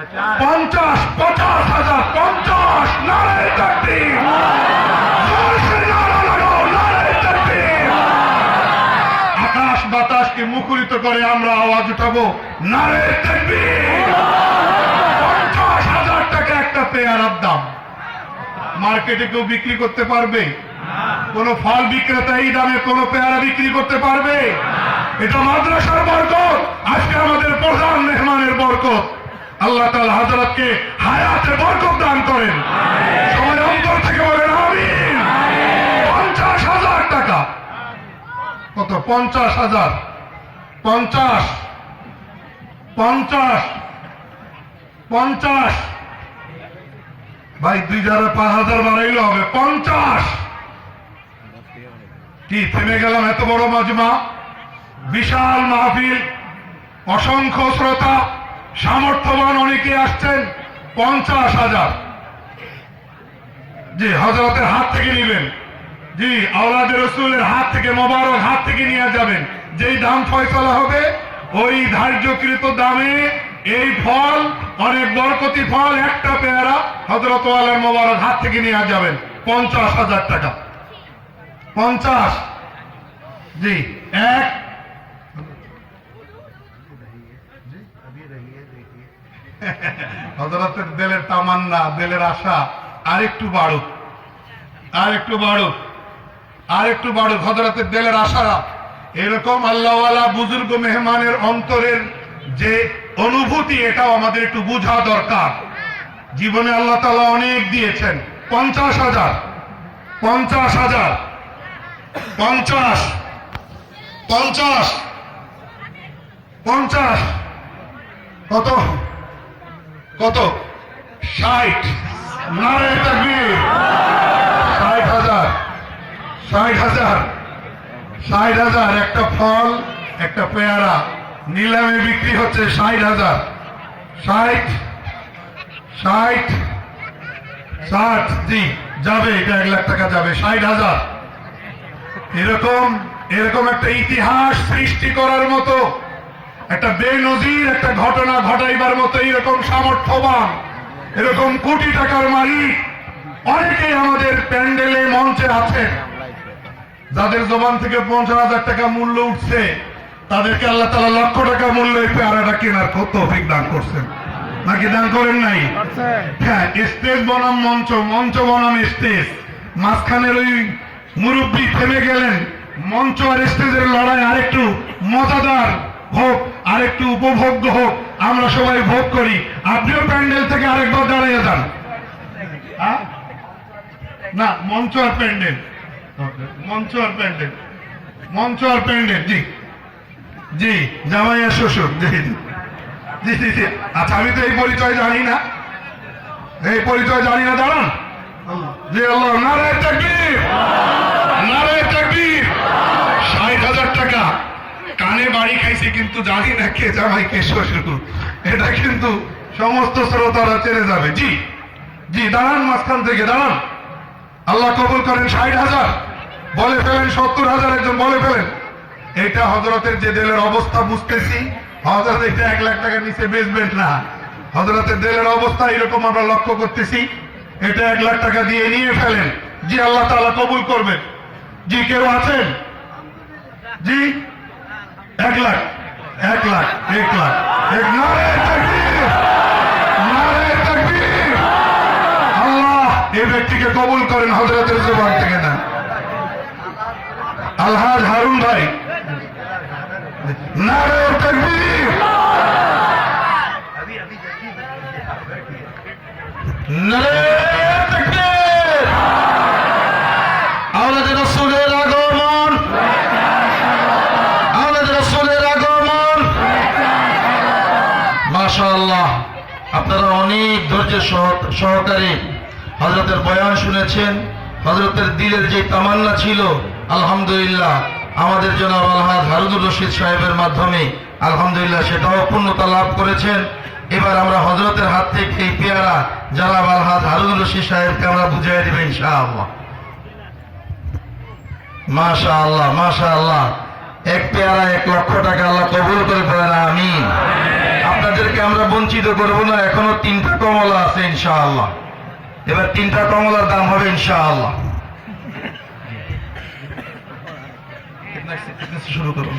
50, 50,000, 50 নারায়ে তাকবীর। আকাশ বাতাসকে মুখরিত করে আমরা আওয়াজ উঠাবো নারায়ে তাকবীর। 50,000 টাকা একটা পেয়ারার দাম। মার্কেটে কেউ বিক্রি করতে পারবে? কোন ফল বিক্রেতা এই দামে কোন পেয়ারা বিক্রি করতে পারবে? এটা মাদ্রাসার বরকত, আজকে আমাদের প্রধান মেহমানের বরকত। আল্লাহ তাআলা হযরতকে হায়াতে বরকত দান করেন। সবাই অন্তর থেকে বলেন আমিন। 50,000 টাকা। কত? 50,000। 50, 50, 50। ভাই 2,000 5,000 বাড়াইলে হবে 50। কি থেমে গেলাম? এত বড় মাজমা, বিশাল মাহফিল, অসংখ্য শ্রোতা, সামর্থ্যবান অনেকে আসছেন। 50,000। জি, হযরতের হাত থেকে নিবেন। জি, আওলাদে রাসূলের হাত থেকে, মোবারক হাত থেকে নিয়ে যাবেন। যেই দাম ফয়সালা হবে ওই ধার্যকৃত দামে এই ফল, অনেক বরকতি ফল, একটা পেয়ারা হযরত ওয়ালার মোবারক হাত থেকে নিয়ে যাবেন। 50,000 টাকা। 50। জি, এক। হযরতের দিলের তামান্না, দিলের আশা আরেকটু বাড়ুক, আরেকটু বাড়ুক, আরেকটু বাড়ুক। হযরতের দিলের আশা এরকম আল্লাহওয়ালা বুজুর্গ মেহমানের অন্তরের যে অনুভূতি, এটাও আমাদের একটু বোঝা দরকার। জীবনে আল্লাহ তাআলা অনেক দিয়েছেন। 50,000, 50,000, 50, 50, 50। কত? কত? 60। নারায়ে তাকবীর। 60,000, 60,000, 60,000। একটা ফল, একটা পেয়ারা নিলামে বিক্রি হচ্ছে 60,000। 60, 60, 60। জি, যাবে, এটা 1 লাখ টাকা যাবে। 60,000। এরকম এরকম একটা ইতিহাস সৃষ্টি করার মতো, একটা বেনজির একটা ঘটনা ঘটাইবার মতো এরকম সামর্থ্যবান, এরকম কোটি টাকার মালিক অনেকেই আমাদের প্যান্ডেলে, মঞ্চে আছেন। যাদের জবান থেকে 50,000 টাকা মূল্য উঠছে, তাদেরকে আল্লাহ তাআলা লক্ষ টাকা মূল্য এই পেয়ারাটা কেনার তৌফিক দান করছেন। নাকি দান করেন নাই? হ্যাঁ, স্টেজ বনাম মঞ্চ, মঞ্চ বনাম স্টেজ। মাঝখানের ওই মুরব্বী থেমে গেলেন। মঞ্চ আর স্টেজের লড়াই আরেকটু মজাদার হোক, আরেকটু উপভোগ্য হোক, আমরা সবাই ভোগ করি। আপনিও প্যান্ডেল থেকে আরেকবার দাঁড়িয়ে যান। না, মঞ্চ আর প্যান্ডেল, মঞ্চ আর প্যান্ডেল, মঞ্চ আর প্যান্ডেল। জি জি, জামাই আর শ্বশুর। জি জি জি জি জি। আচ্ছা, আমি তো এই পরিচয় জানি না, এই পরিচয় জানি না। দাঁড়ান। জি, আল্লাহ নারায়ে তাকবীর, নারায়ে তাকবীর। 60,000 টাকা কানে বাড়ি খাইছে, কিন্তু জানি না কে জামাই কে শ্বশুর। এটা কিন্তু সমস্ত শ্রোতারা চেনে যাবে। জি জি, দাঁড়ান, মাঝখান থেকে দাঁড়ান। আল্লাহ কবুল করেন। 60,000 বলে ফেলেন, 70,000 একজন বলে ফেলেন। এটা হযরতের যে দিলের অবস্থা বুঝতেছি, হযরত এটা 1 লাখ টাকা নিচে বেচবেন না। হযরতের দিলের অবস্থা এরকম আমরা লক্ষ্য করতেছি। এটা 1 লাখ টাকা দিয়ে নিয়ে ফেলেন। জি, আল্লাহ তাআলা কবুল করবেন। জি, কেউ আছেন? জি, 1 লাখ, 1 লাখ, 1 লাখ। নারায়ে তাকবীর, নারায়ে তাকবীর। আল্লাহ এই ব্যক্তিকে কবুল করেন, হযরতের জবান থেকে না। আলহাজ হারুন ভাই, নারায়ে তাকবীর, নারায়ে তাকবীর। আওলাদে রাসূলের আগমন, আওলাদে রাসূলের আগমন। মাশাআল্লাহ, আপনারা অনেক ধৈর্য সহকারে হযরতের বয়ান শুনেছেন। হযরতের দিলের যে তামান্না ছিল, আলহামদুলিল্লাহ আমাদের জনাব আলহাজ হারুনুর রশিদ সাহেবের মাধ্যমে আলহামদুলিল্লাহ সেটাও পূর্ণতা লাভ করেছেন। এবার আমরা হযরতের হাত থেকে এই পেয়ারা জনাব আলহাজ হারুনুর রশিদ সাহেবকে আমরা বুঝিয়ে দেব ইনশাআল্লাহ। মাশাআল্লাহ, মাশাআল্লাহ। এক পেয়ারা 1 লক্ষ টাকা। আল্লাহ কবুল করে পড়েন আমিন। আপনাদের আপনাদেরকে আমরা বঞ্চিত করব না। এখনো 3টা কমলা আছে ইনশাআল্লাহ। এবার 3টা কমলার দাম হবে ইনশাআল্লাহ। শুরু করুন।